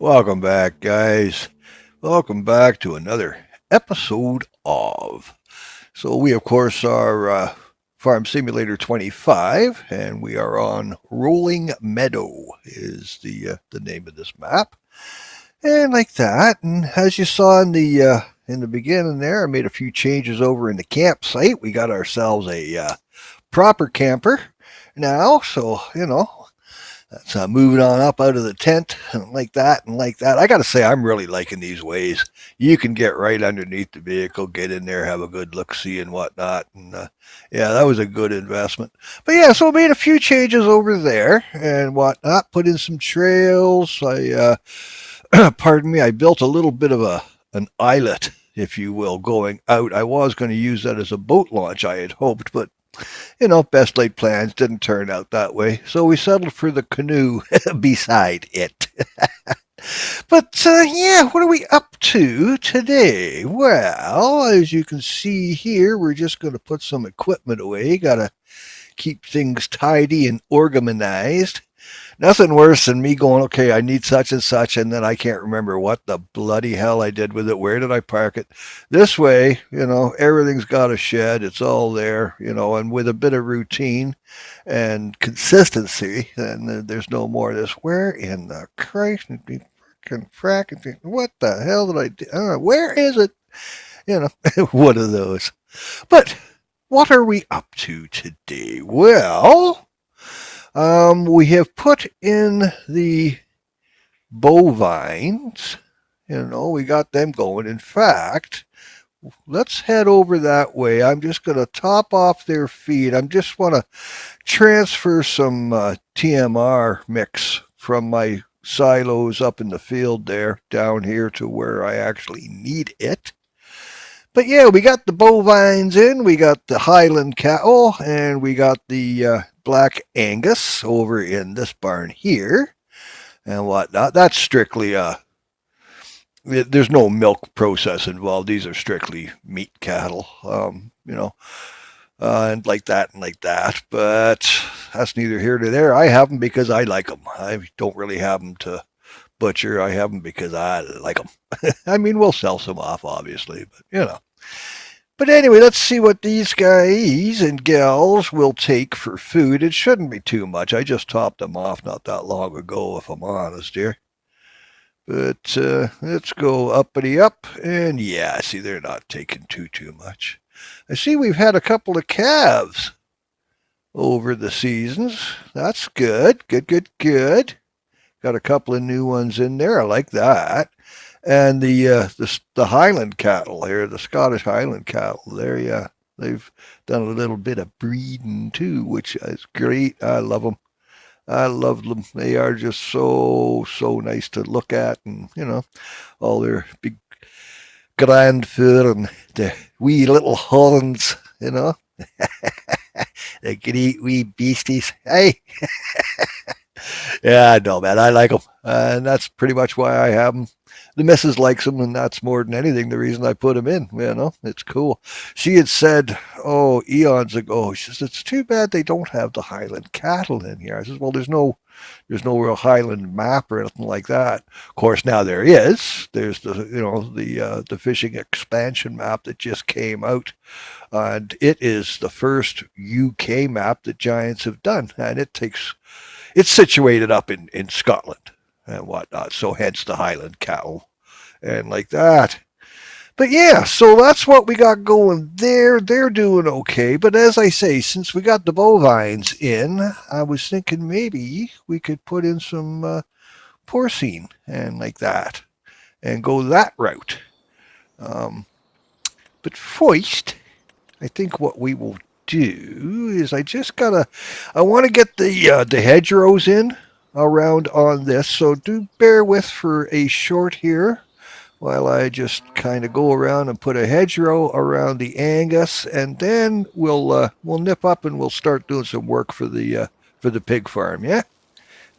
Welcome back, guys. Welcome back to another episode of. So, we, of course, are Farm Simulator 25, and we are on Rolling Meadow, is the name of this map. And like that, and as you saw in the beginning there, I made a few changes over in the campsite. We got ourselves a proper camper now, so, that's moving on up out of the tent and like that and like that. I got to say, I'm really liking these ways. You can get right underneath the vehicle, get in there, have a good look see and whatnot. And yeah, that was a good investment. But yeah, so I made a few changes over there and whatnot. Put in some trails. Pardon me, I built a little bit of an islet, if you will, going out. I was going to use that as a boat launch, I had hoped, but best laid plans didn't turn out that way. So we settled for the canoe beside it. But yeah, what are we up to today? Well, as you can see here, we're just going to put some equipment away. Got to keep things tidy and organized. Nothing worse than me going, okay, I need such and then I can't remember what the bloody hell I did with it. Where did I park it? This way, everything's got a shed. It's all there, and with a bit of routine and consistency, then there's no more of this. Where in the Christ? What the hell did I do? I don't know. Where is it? One of those. But what are we up to today? Well, we have put in the bovines. We got them going. In fact, let's head over that way. I'm just going to top off their feed. I just want to transfer some TMR mix from my silos up in the field there down here to where I actually need it. But yeah, we got the bovines in, we got the Highland cattle, and we got the Black Angus over in this barn here and whatnot. That's strictly there's no milk process involved. These are strictly meat cattle, and like that and like that. But that's neither here nor there. I have them because I like them. I don't really have them to butcher. I have them because I like them. I mean, we'll sell some off, obviously, but. But anyway, let's see what these guys and gals will take for food. It shouldn't be too much. I just topped them off not that long ago, if I'm honest here. But let's go uppity up. And yeah, see, they're not taking too much. I see we've had a couple of calves over the seasons. That's good. Good. Got a couple of new ones in there. I like that. And the Highland cattle here, the Scottish Highland cattle there, yeah, they've done a little bit of breeding too, which is great. I love them. I love them. They are just so nice to look at, and all their big grand fur and the wee little horns, the great wee beasties. Hey. Yeah, no, man, I like them, and that's pretty much why I have them. The missus likes them, and that's more than anything the reason I put them in. It's cool. She had said, eons ago, she says, it's too bad they don't have the Highland cattle in here. I says, well, there's no real Highland map or anything like that. Of course, now there is. There's the fishing expansion map that just came out, and it is the first UK map that Giants have done, and it's situated up in Scotland and whatnot, so hence the Highland cattle and like that. But yeah, so that's what we got going there. They're doing okay. But as I say, since we got the bovines in, I was thinking maybe we could put in some porcine and like that and go that route. But first, I think what we will do is I want to get the hedgerows in around on this, so do bear with for a short here while I just kind of go around and put a hedgerow around the Angus, and then we'll nip up and we'll start doing some work for the pig farm. Yeah,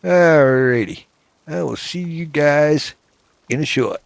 alrighty. I will see you guys in a short.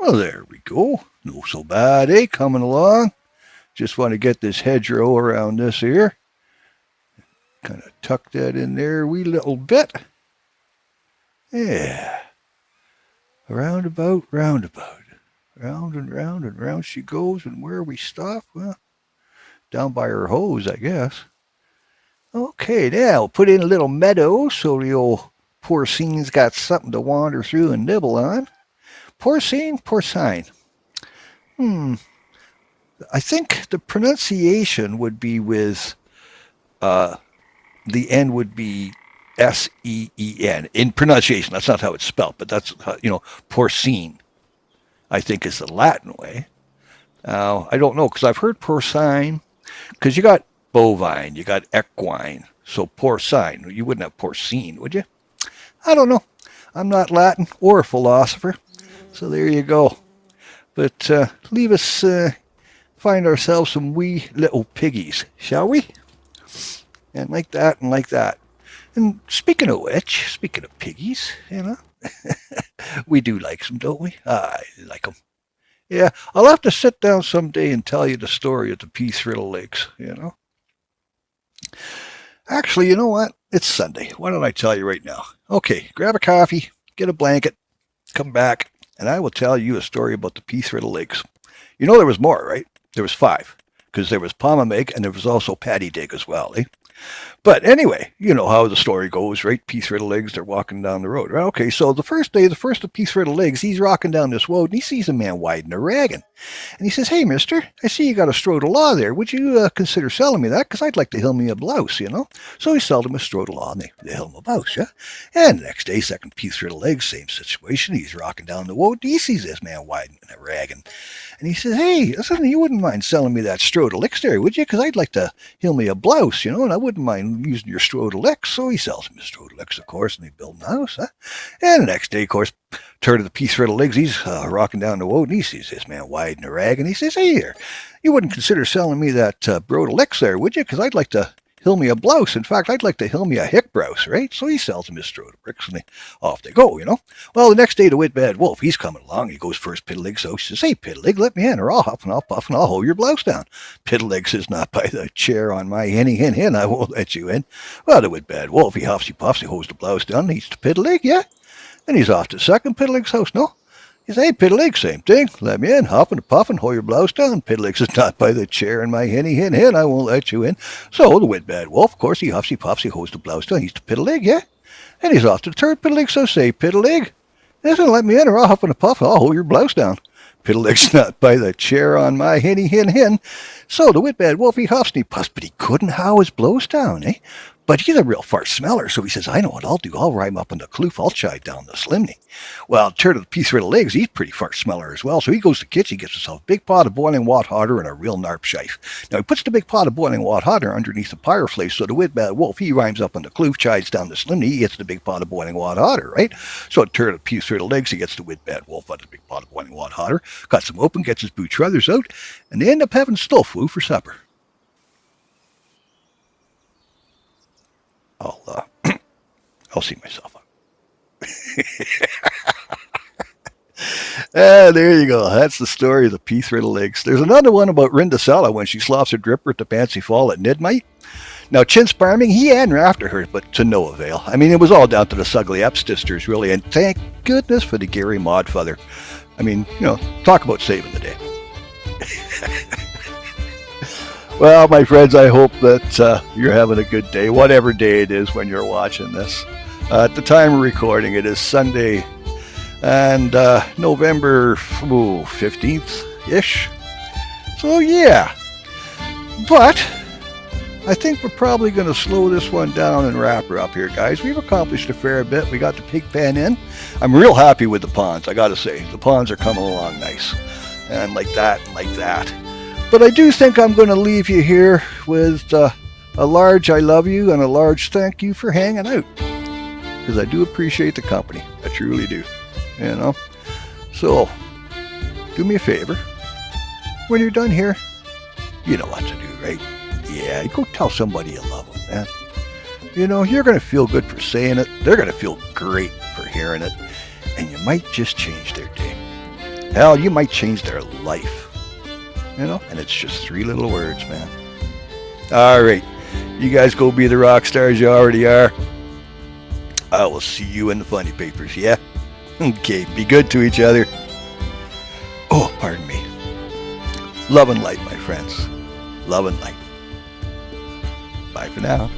Well, there we go. No so bad, eh? Coming along. Just want to get this hedgerow around this here. Kind of tuck that in there a wee little bit. Yeah. Roundabout. Round and round she goes. And where we stop? Well, down by her hose, I guess. Okay, now we'll put in a little meadow so the old porcine's got something to wander through and nibble on. Porcine. I think the pronunciation would be with the N would be S-E-E-N. In pronunciation, that's not how it's spelled, but that's how, porcine, I think is the Latin way. Now, I don't know, because I've heard porcine, because you got bovine, you got equine, so porcine. You wouldn't have porcine, would you? I don't know. I'm not Latin or a philosopher, so there you go. But leave us find ourselves some wee little piggies, shall we? And like that and like that. And speaking of which, speaking of piggies, we do like them, don't we? I like them. Yeah, I'll have to sit down someday and tell you the story of the Peace Riddle Lakes, Actually, you know what? It's Sunday. Why don't I tell you right now? Okay, grab a coffee, get a blanket, come back, and I will tell you a story about the Peace Riddle Lakes. You know there was more, right? There was 5, because there was Pomamig and there was also Patty Dig as well, eh? But anyway, you know how the story goes, right? Peace Riddle Legs, they're walking down the road. Right? Okay, so the first of Peace Riddle Legs, he's rocking down this road and he sees a man riding a wagon. And he says, "Hey, mister, I see you got a strode of law there. Would you consider selling me that? Because I'd like to hill me a blouse, So he sold him a strode of law and they hill him a blouse, yeah? And the next day, second Peace Riddle Legs, same situation. He's rocking down the road. He sees this man riding a wagon. And he says, "Hey, listen, you wouldn't mind selling me that strode of licks there, would you? Because I'd like to hill me a blouse, and I wouldn't mind using your strode of licks." So he sells him his strode of licks, of course, and they build him a house, huh? And the next day, of course, turn of the Peace Riddle Legs, he's rocking down the road, and he sees this man riding a rag, and he says, "Hey, here, you wouldn't consider selling me that brode of licks there, would you? Because I'd like to hill me a blouse. In fact, I'd like to hill me a hick blouse, right?" So he sells him his strode of bricks, and off they go, Well, the next day, the Whit-Bad Wolf, he's coming along. He goes first Piddleleg's house. He says, "Hey, Piddleg, let me in, or I'll huff and I'll puff and I'll hold your blouse down." Piddleg says, "Not by the chair on my henny hen, I won't let you in." Well, the Whit-Bad Wolf, he huffs, he puffs, he holds the blouse down, and he's to Piddleg, yeah? And he's off to second Piddleg's house, no? He says, "Hey, Piddleg, same thing. Let me in, huff and puff and hold your blouse down." Piddleg says, "Not by the chair in my henny hen, I won't let you in." So the Whit-Bad Wolf, of course, he huffs, he puffs, he holds the blouse down. He's to Piddleg, yeah? And he's off to the third Piddleg, so say, "Piddleg, listen, let me in, or I'll huff and puff, I'll hold your blouse down." Piddleg's "Not by the chair on my henny hen. So the Whit-Bad Wolf, he huffs and he puffs, but he couldn't how his blouse down, eh? But he's a real fart smeller, so he says, "I know what I'll do. I'll ride him up on the kloof. I'll chide down the slimney." Well, turn of the Peace Riddle Legs, he's pretty fart smeller as well. So he goes to the kitchen, he gets himself a big pot of boiling water and a real narp shife. Now he puts the big pot of boiling water underneath the fireplace, so the Whit-Bad Wolf, he rides up on the kloof, chides down the slimney, he gets the big pot of boiling water, right? So turn of the Peace Riddle Legs, he gets the Whit-Bad Wolf out of the big pot of boiling water, cuts him open, gets his boot ruthers out, and they end up having stoffu for supper. I'll see myself up. There you go. That's the story of the Peace Riddle Legs. There's another one about Rindasella when she slops her dripper at the Fancy Fall at midnight. Now, Chin Sparming, he had after her, but to no avail. I mean, it was all down to the Sugly Epstisters, really, and thank goodness for the Gary Modfather. I mean, talk about saving the day. Well, my friends, I hope that you're having a good day, whatever day it is when you're watching this. At the time of recording, it is Sunday, and November 15th-ish. So, yeah. But I think we're probably going to slow this one down and wrap her up here, guys. We've accomplished a fair bit. We got the pig pen in. I'm real happy with the ponds, I got to say. The ponds are coming along nice. And like that and like that. But I do think I'm going to leave you here with a large I love you and a large thank you for hanging out. Because I do appreciate the company. I truly do. So, do me a favor. When you're done here, you know what to do, right? Yeah, go tell somebody you love them, man. You're going to feel good for saying it. They're going to feel great for hearing it. And you might just change their day. Hell, you might change their life. You know? And it's just 3 little words, man. All right. You guys go be the rock stars you already are. I will see you in the funny papers, yeah? Okay, be good to each other. Oh, pardon me. Love and light, my friends. Love and light. Bye for now.